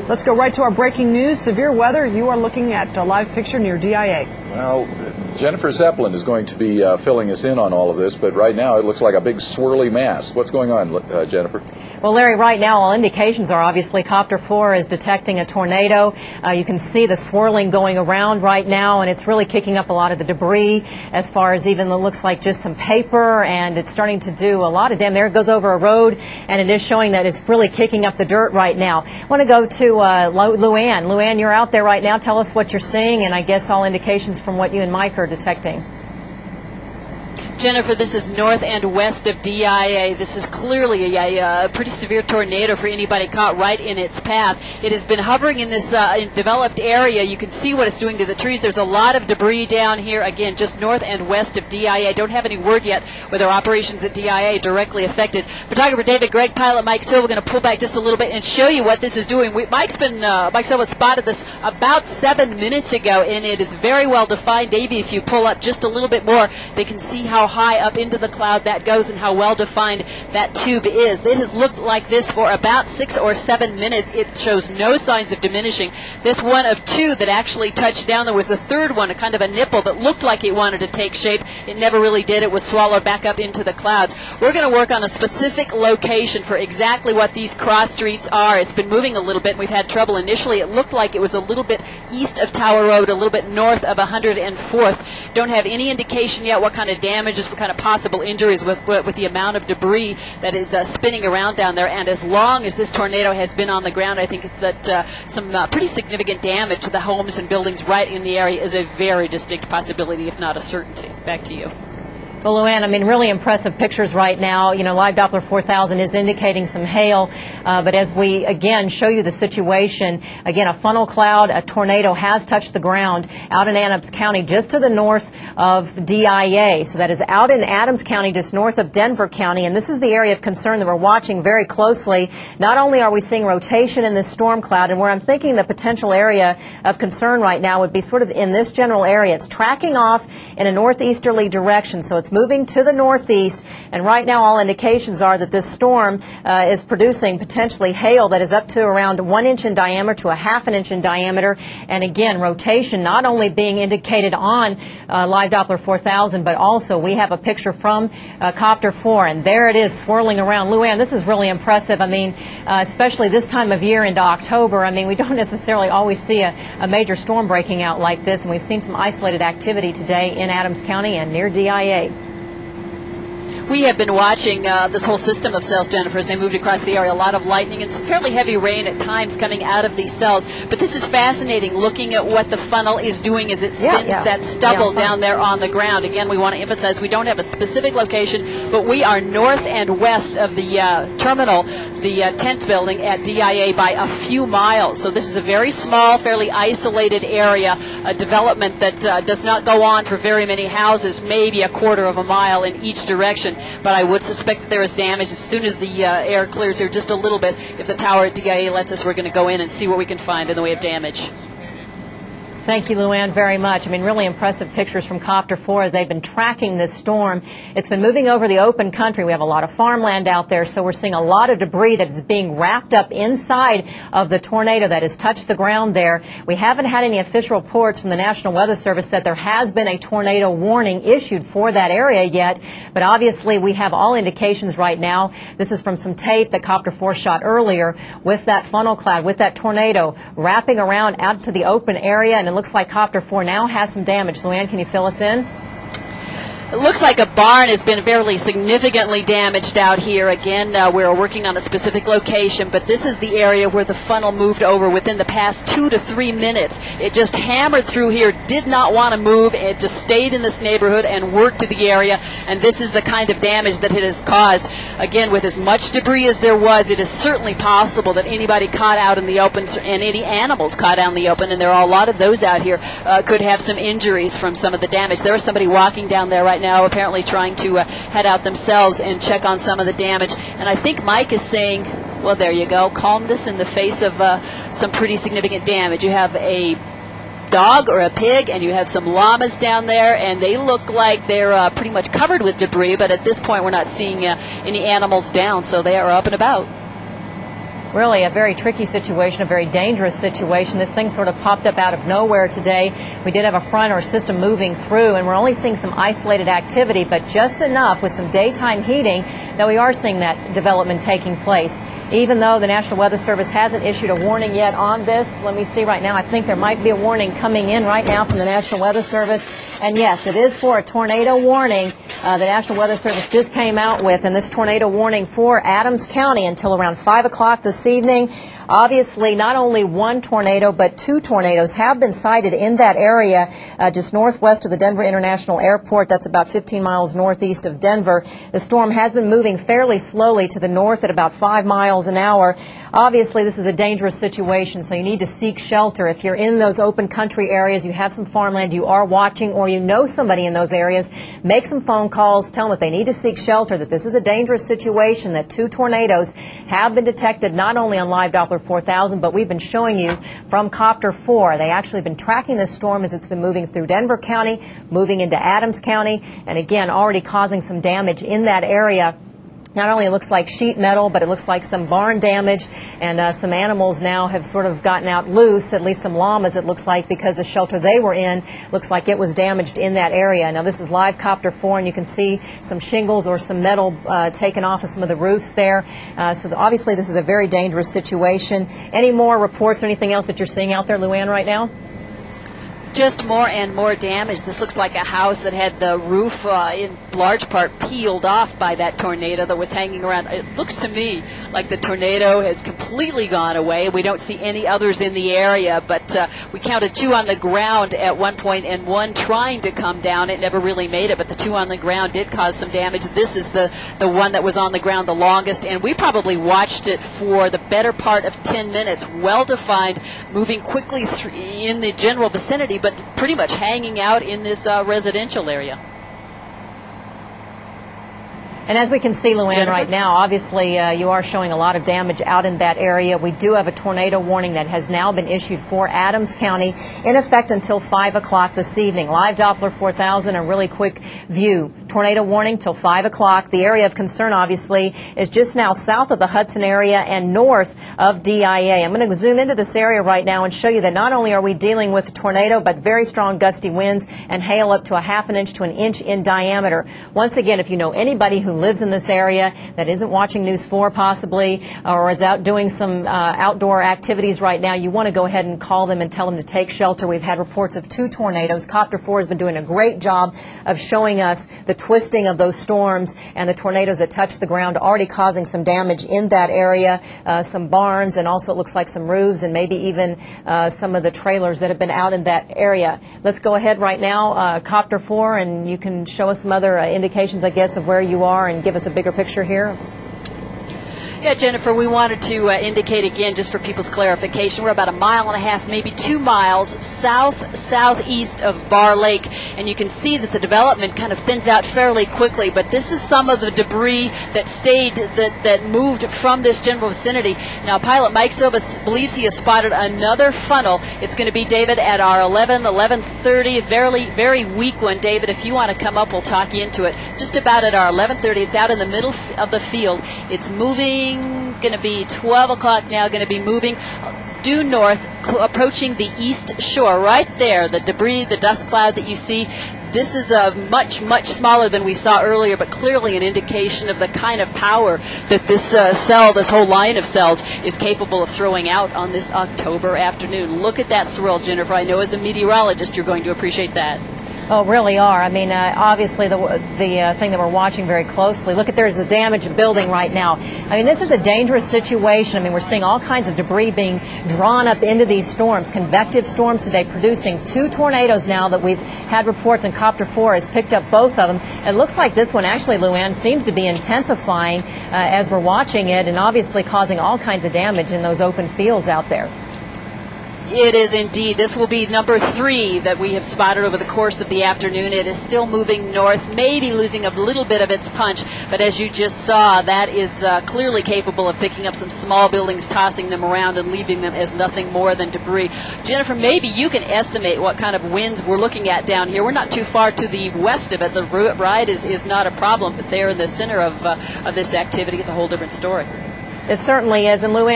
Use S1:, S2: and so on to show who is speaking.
S1: Let's go right to our breaking news. Severe weather. You are looking at a live picture near DIA.
S2: Well, Jennifer Zeppelin is going to be filling us in on all of this, but right now it looks like a big swirly mass. What's going on, Jennifer?
S3: Well, Larry, right now all indications are obviously Copter 4 is detecting a tornado. You can see the swirling going around right now, and it's really kicking up a lot of the debris as far as even it looks like just some paper, and it's starting to do a lot of damage. There it goes over a road, and it is showing that it's really kicking up the dirt right now. I want to go to Luann. Luann, you're out there right now. Tell us what you're seeing, and I guess all indications from what you and Mike are detecting.
S4: Jennifer, this is north and west of DIA. This is clearly a pretty severe tornado for anybody caught right in its path. It has been hovering in this developed area. You can see what it's doing to the trees. There's a lot of debris down here, again, just north and west of DIA. Don't have any word yet whether operations at DIA directly affected. Photographer David Gregg, pilot Mike Silva, going to pull back just a little bit and show you what this is doing. Mike Silva spotted this about 7 minutes ago, and it is very well defined. Davey, if you pull up just a little bit more, they can see how high up into the cloud that goes and how well defined that tube is. It has looked like this for about 6 or 7 minutes. It shows no signs of diminishing. This one of two that actually touched down, there was a third one, a kind of a nipple that looked like it wanted to take shape. It never really did. It was swallowed back up into the clouds. We're going to work on a specific location for exactly what these cross streets are. It's been moving a little bit. We've had trouble. Initially, it looked like it was a little bit east of Tower Road, a little bit north of 104th. Don't have any indication yet what kind of damages, what kind of possible injuries with the amount of debris that is spinning around down there. And as long as this tornado has been on the ground, I think that some pretty significant damage to the homes and buildings right in the area is a very distinct possibility, if not a certainty. Back to you.
S3: Well, Luann, I mean, really impressive pictures right now. You know, Live Doppler 4000 is indicating some hail, but as we, again, show you the situation, again, a funnel cloud, a tornado has touched the ground out in Adams County, just to the north of DIA. So that is out in Adams County, just north of Denver County, and this is the area of concern that we're watching very closely. Not only are we seeing rotation in this storm cloud, and where I'm thinking the potential area of concern right now would be sort of in this general area. It's tracking off in a northeasterly direction, so it's moving to the northeast, and right now all indications are that this storm is producing potentially hail that is up to around 1 inch in diameter to a ½ inch in diameter. And again, rotation not only being indicated on Live Doppler 4000, but also we have a picture from Copter 4, and there it is swirling around. Luann, this is really impressive. I mean, especially this time of year into October. I mean, we don't necessarily always see a major storm breaking out like this, and we've seen some isolated activity today in Adams County and near DIA.
S4: We have been watching this whole system of cells, Jennifer, as they moved across the area. A lot of lightning and some fairly heavy rain at times coming out of these cells. But this is fascinating, looking at what the funnel is doing as it spins that stubble down there on the ground. Again, we want to emphasize we don't have a specific location, but we are north and west of the terminal, the tent building at DIA by a few miles. So this is a very small, fairly isolated area, a development that does not go on for very many houses, maybe a quarter of a mile in each direction. But I would suspect that there is damage as soon as the air clears here just a little bit. If the tower at DIA lets us, we're going to go in and see what we can find in the way of damage.
S3: Thank you, Luann, very much. I mean, really impressive pictures from Copter 4. They've been tracking this storm. It's been moving over the open country. We have a lot of farmland out there, so we're seeing a lot of debris that is being wrapped up inside of the tornado that has touched the ground there. We haven't had any official reports from the National Weather Service that there has been a tornado warning issued for that area yet, but obviously we have all indications right now. This is from some tape that Copter 4 shot earlier with that funnel cloud, with that tornado wrapping around out to the open area, and it looks like Copter 4 now has some damage. Luann, can you fill us in?
S4: It looks like a barn has been fairly significantly damaged out here. Again, we're working on a specific location, but this is the area where the funnel moved over within the past 2 to 3 minutes. It just hammered through here, did not want to move. It just stayed in this neighborhood and worked to the area, and this is the kind of damage that it has caused. Again, with as much debris as there was, it is certainly possible that anybody caught out in the open, and any animals caught out in the open, and there are a lot of those out here, could have some injuries from some of the damage. There was somebody walking down there right now, apparently trying to head out themselves and check on some of the damage. And I think Mike is saying, well, there you go, calmness in the face of some pretty significant damage. You have a dog or a pig, and you have some llamas down there, and they look like they're pretty much covered with debris, but at this point we're not seeing any animals down, so they are up and about.
S3: really a very tricky situation, a very dangerous situation. This thing sort of popped up out of nowhere today. We did have a front or system moving through, and we're only seeing some isolated activity, but just enough with some daytime heating that we are seeing that development taking place. Even though the National Weather Service hasn't issued a warning yet on this, let me see right now. I think there might be a warning coming in right now from the National Weather Service. And yes, it is for a tornado warning. The National Weather Service just came out with, and this tornado warning for Adams County until around 5 o'clock this evening. Obviously, not only one tornado, but two tornadoes have been sighted in that area just northwest of the Denver International Airport. That's about 15 miles northeast of Denver. The storm has been moving fairly slowly to the north at about 5 miles an hour. Obviously, this is a dangerous situation, so you need to seek shelter. If you're in those open country areas, you have some farmland, you are watching, or you know somebody in those areas, make some phone calls, tell them that they need to seek shelter, that this is a dangerous situation, that two tornadoes have been detected not only on live Doppler 4000, but we've been showing you from Copter 4. They actually have been tracking this storm as it's been moving through Denver County, moving into Adams County, and again, already causing some damage in that area. Not only it looks like sheet metal, but it looks like some barn damage, and some animals now have sort of gotten out loose, at least some llamas it looks like, because the shelter they were in looks like it was damaged in that area. Now this is live Copter 4, and you can see some shingles or some metal taken off of some of the roofs there. So obviously this is a very dangerous situation. Any more reports or anything else that you're seeing out there, Luann, right now?
S4: Just more and more damage. This looks like a house that had the roof in large part peeled off by that tornado that was hanging around. It looks to me like the tornado has completely gone away. We don't see any others in the area, but we counted two on the ground at one point and one trying to come down. It never really made it, but the two on the ground did cause some damage. This is the one that was on the ground the longest, and we probably watched it for the better part of 10 minutes. Well-defined, moving quickly in the general vicinity, but pretty much hanging out in this residential area.
S3: And as we can see, Luann,
S4: Jennifer?
S3: right now, obviously you are showing a lot of damage out in that area. We do have a tornado warning that has now been issued for Adams County in effect until 5 o'clock this evening. Live Doppler 4000, a really quick view. Tornado warning till 5 o'clock. The area of concern, obviously, is just now south of the Hudson area and north of DIA. I'm going to zoom into this area right now and show you that not only are we dealing with a tornado, but very strong gusty winds and hail up to a ½ an inch to an inch in diameter. Once again, if you know anybody who lives in this area that isn't watching News 4 possibly, or is out doing some outdoor activities right now, you want to go ahead and call them and tell them to take shelter. We've had reports of two tornadoes. Copter 4 has been doing a great job of showing us the twisting of those storms and the tornadoes that touch the ground, already causing some damage in that area, some barns, and also it looks like some roofs and maybe even some of the trailers that have been out in that area. Let's go ahead right now, Copter 4, and you can show us some other indications, I guess, of where you are and give us a bigger picture here.
S4: Yeah, Jennifer, we wanted to indicate again, just for people's clarification, we're about 1.5 miles, maybe 2 miles southeast of Barr Lake, and you can see that the development kind of thins out fairly quickly, but this is some of the debris that stayed, that moved from this general vicinity. Now, pilot Mike Silva believes he has spotted another funnel. It's going to be, David, at our 11:30, very weak one. David, if you want to come up, we'll talk you into it. Just about at our 11:30, it's out in the middle of the field. It's moving, going to be 12 o'clock now, going to be moving due north, approaching the east shore. Right there, the debris, the dust cloud that you see, this is much smaller than we saw earlier, but clearly an indication of the kind of power that this this whole line of cells, is capable of throwing out on this October afternoon. Look at that swirl, Jennifer. I know as a meteorologist you're going to appreciate that.
S3: Oh, really are. I mean, obviously the thing that we're watching very closely, look at, there's a damaged building right now. I mean, this is a dangerous situation. I mean, we're seeing all kinds of debris being drawn up into these storms, convective storms today, producing two tornadoes now that we've had reports, and Copter 4 has picked up both of them. It looks like this one actually, Luann, seems to be intensifying as we're watching it, and obviously causing all kinds of damage in those open fields out there.
S4: It is indeed. This will be number 3 that we have spotted over the course of the afternoon. It is still moving north, maybe losing a little bit of its punch, but as you just saw, that is clearly capable of picking up some small buildings, tossing them around and leaving them as nothing more than debris. Jennifer, maybe you can estimate what kind of winds we're looking at down here. We're not too far to the west of it. The ride is not a problem, but there in the center of this activity, it's a whole different story.
S3: It certainly is, and Luann,